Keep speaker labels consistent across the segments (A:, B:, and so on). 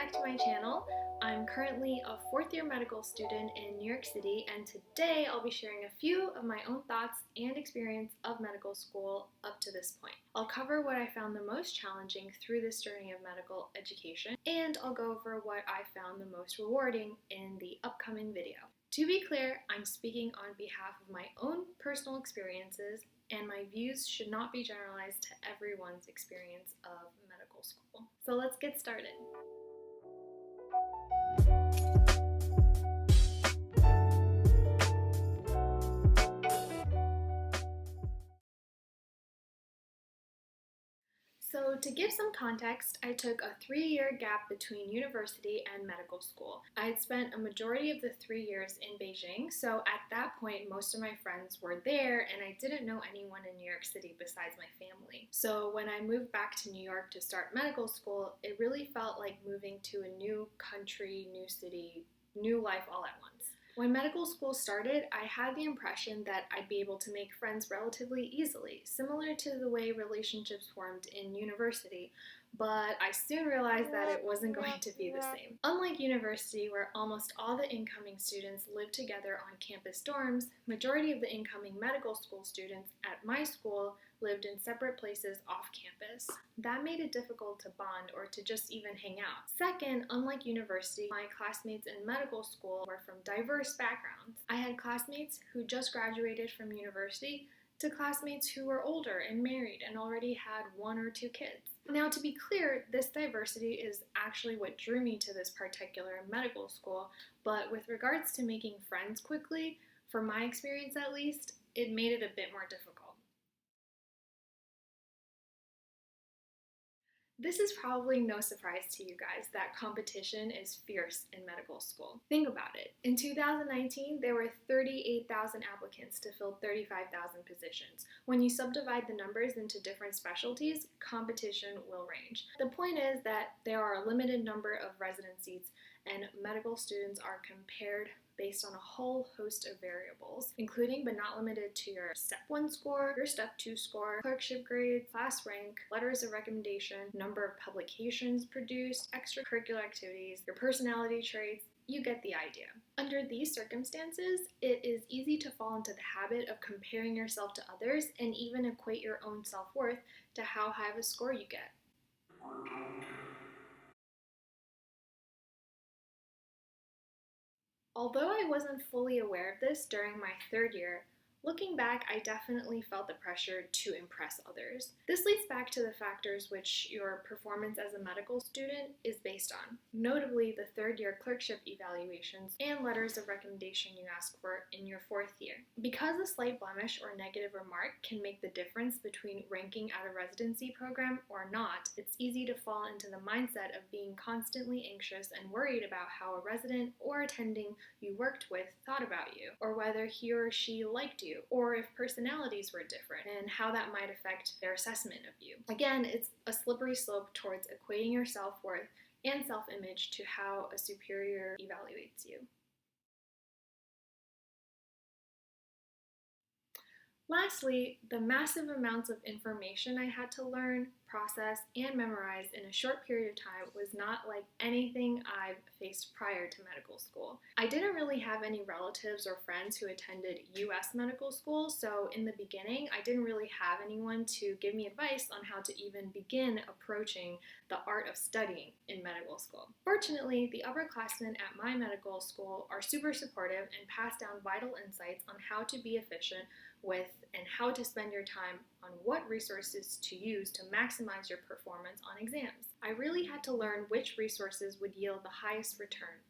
A: back to my channel. I'm currently a fourth-year medical student in New York City, and today I'll be sharing a few of my own thoughts and experience of medical school up to this point. I'll cover what I found the most challenging through this journey of medical education, and I'll go over what I found the most rewarding in the upcoming video. To be clear, I'm speaking on behalf of my own personal experiences, and my views should not be generalized to everyone's experience of medical school. So let's get started. So to give some context, I took a 3-year gap between university and medical school. I had spent a majority of the 3 years in Beijing, so at that point most of my friends were there and I didn't know anyone in New York City besides my family. So when I moved back to New York to start medical school, it really felt like moving to a new country, new city, new life all at once. When medical school started, I had the impression that I'd be able to make friends relatively easily, similar to the way relationships formed in university, but I soon realized that it wasn't going to be the same. Unlike university, where almost all the incoming students lived together on campus dorms, majority of the incoming medical school students at my school lived in separate places off campus. That made it difficult to bond or to just even hang out. Second, unlike university, my classmates in medical school were from diverse backgrounds. I had classmates who just graduated from university to classmates who were older and married and already had 1 or 2 kids. Now, to be clear, this diversity is actually what drew me to this particular medical school, but with regards to making friends quickly, from my experience at least, it made it a bit more difficult. This is probably no surprise to you guys that competition is fierce in medical school. Think about it. In 2019, there were 38,000 applicants to fill 35,000 positions. When you subdivide the numbers into different specialties, competition will range. The point is that there are a limited number of resident seats, and medical students are compared based on a whole host of variables, including but not limited to your Step 1 score, your Step 2 score, clerkship grade, class rank, letters of recommendation, number of publications produced, extracurricular activities, your personality traits. You get the idea. Under these circumstances, it is easy to fall into the habit of comparing yourself to others and even equate your own self-worth to how high of a score you get. Although I wasn't fully aware of this during my 3rd year, looking back, I definitely felt the pressure to impress others. This leads back to the factors which your performance as a medical student is based on, notably the 3rd year clerkship evaluations and letters of recommendation you ask for in your 4th year. Because a slight blemish or negative remark can make the difference between ranking at a residency program or not, it's easy to fall into the mindset of being constantly anxious and worried about how a resident or attending you worked with thought about you, or whether he or she liked you, or if personalities were different, and how that might affect their assessment of you. Again, it's a slippery slope towards equating your self-worth and self-image to how a superior evaluates you. Lastly, the massive amounts of information I had to learn, process, and memorize in a short period of time was not like anything I've faced prior to medical school. I didn't really have any relatives or friends who attended US medical school, so in the beginning, I didn't really have anyone to give me advice on how to even begin approaching the art of studying in medical school. Fortunately, the upperclassmen at my medical school are super supportive and pass down vital insights on how to be efficient with and how to spend your time on what resources to use to maximize your performance on exams. I really had to learn which resources would yield the highest return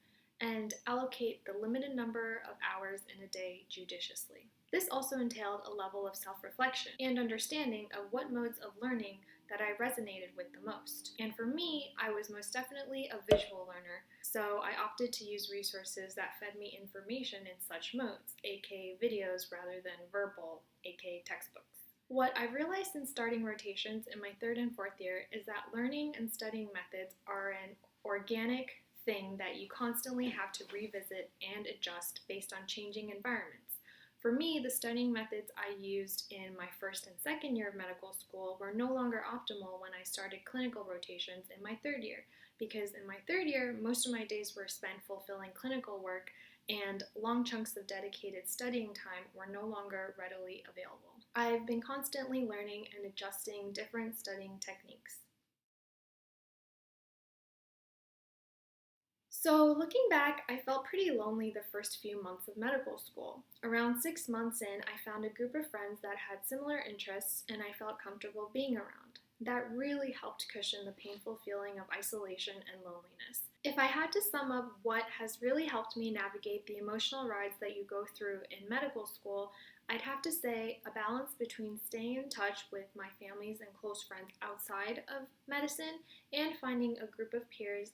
A: and allocate the limited number of hours in a day judiciously. This also entailed a level of self-reflection and understanding of what modes of learning that I resonated with the most. And for me, I was most definitely a visual learner, so I opted to use resources that fed me information in such modes, aka videos rather than verbal, aka textbooks. What I've realized since starting rotations in my 3rd and 4th year is that learning and studying methods are an organic thing that you constantly have to revisit and adjust based on changing environments. For me, the studying methods I used in my 1st and 2nd year of medical school were no longer optimal when I started clinical rotations in my 3rd year. because in my third year, most of my days were spent fulfilling clinical work, and long chunks of dedicated studying time were no longer readily available. I've been constantly learning and adjusting different studying techniques. So, looking back, I felt pretty lonely the first few months of medical school. Around 6 months in, I found a group of friends that had similar interests and I felt comfortable being around. That really helped cushion the painful feeling of isolation and loneliness. If I had to sum up what has really helped me navigate the emotional rides that you go through in medical school, I'd have to say a balance between staying in touch with my families and close friends outside of medicine and finding a group of peers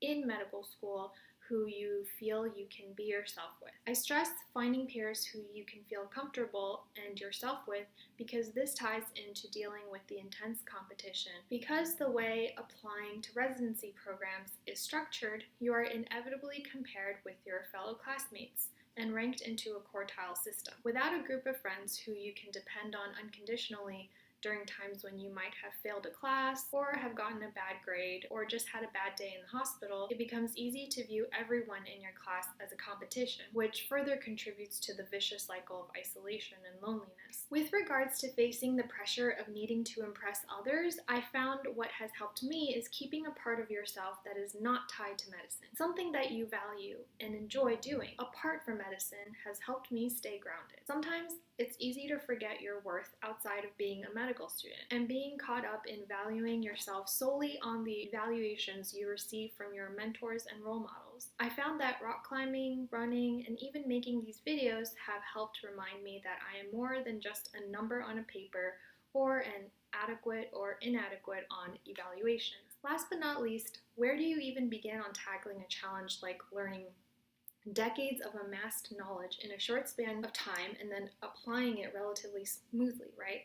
A: in medical school who you feel you can be yourself with. I stress finding peers who you can feel comfortable and yourself with because this ties into dealing with the intense competition. Because the way applying to residency programs is structured, you are inevitably compared with your fellow classmates and ranked into a quartile system. Without a group of friends who you can depend on unconditionally during times when you might have failed a class or have gotten a bad grade or just had a bad day in the hospital, it becomes easy to view everyone in your class as a competition, which further contributes to the vicious cycle of isolation and loneliness. With regards to facing the pressure of needing to impress others, I found what has helped me is keeping a part of yourself that is not tied to medicine, something that you value and enjoy doing apart from medicine has helped me stay grounded. Sometimes it's easy to forget your worth outside of being a medical student and being caught up in valuing yourself solely on the evaluations you receive from your mentors and role models. I found that rock climbing, running, and even making these videos have helped remind me that I am more than just a number on a paper or an adequate or inadequate on evaluations. Last but not least, where do you even begin on tackling a challenge like learning decades of amassed knowledge in a short span of time and then applying it relatively smoothly, right?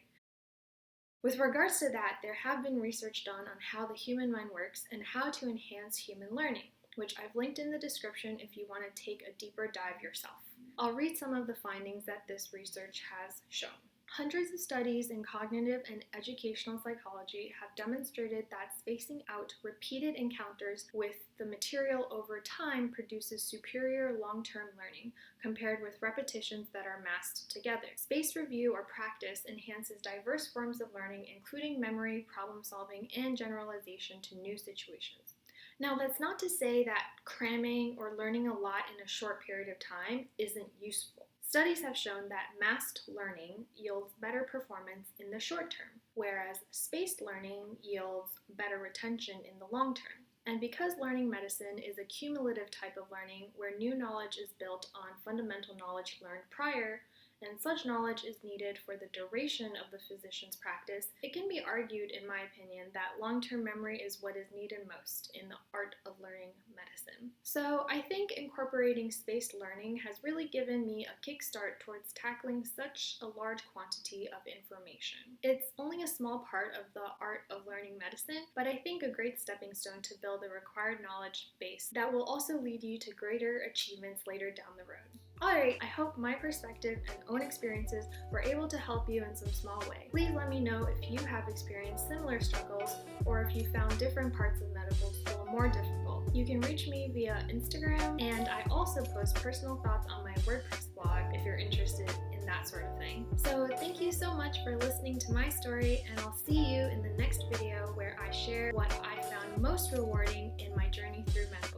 A: With regards to that, there have been research done on how the human mind works and how to enhance human learning, which I've linked in the description if you want to take a deeper dive yourself. I'll read some of the findings that this research has shown. Hundreds of studies in cognitive and educational psychology have demonstrated that spacing out repeated encounters with the material over time produces superior long-term learning compared with repetitions that are massed together. Spaced review or practice enhances diverse forms of learning, including memory, problem solving, and generalization to new situations. Now, that's not to say that cramming or learning a lot in a short period of time isn't useful. Studies have shown that massed learning yields better performance in the short term, whereas spaced learning yields better retention in the long term. And because learning medicine is a cumulative type of learning where new knowledge is built on fundamental knowledge learned prior, and such knowledge is needed for the duration of the physician's practice, it can be argued, in my opinion, that long-term memory is what is needed most in the art of learning medicine. So I think incorporating spaced learning has really given me a kickstart towards tackling such a large quantity of information. It's only a small part of the art of learning medicine, but I think a great stepping stone to build a required knowledge base that will also lead you to greater achievements later down the road. Alright, I hope my perspective and own experiences were able to help you in some small way. Please let me know if you have experienced similar struggles or if you found different parts of medical school more difficult. You can reach me via Instagram, and I also post personal thoughts on my WordPress blog if you're interested in that sort of thing. So thank you so much for listening to my story, and I'll see you in the next video where I share what I found most rewarding in my journey through medical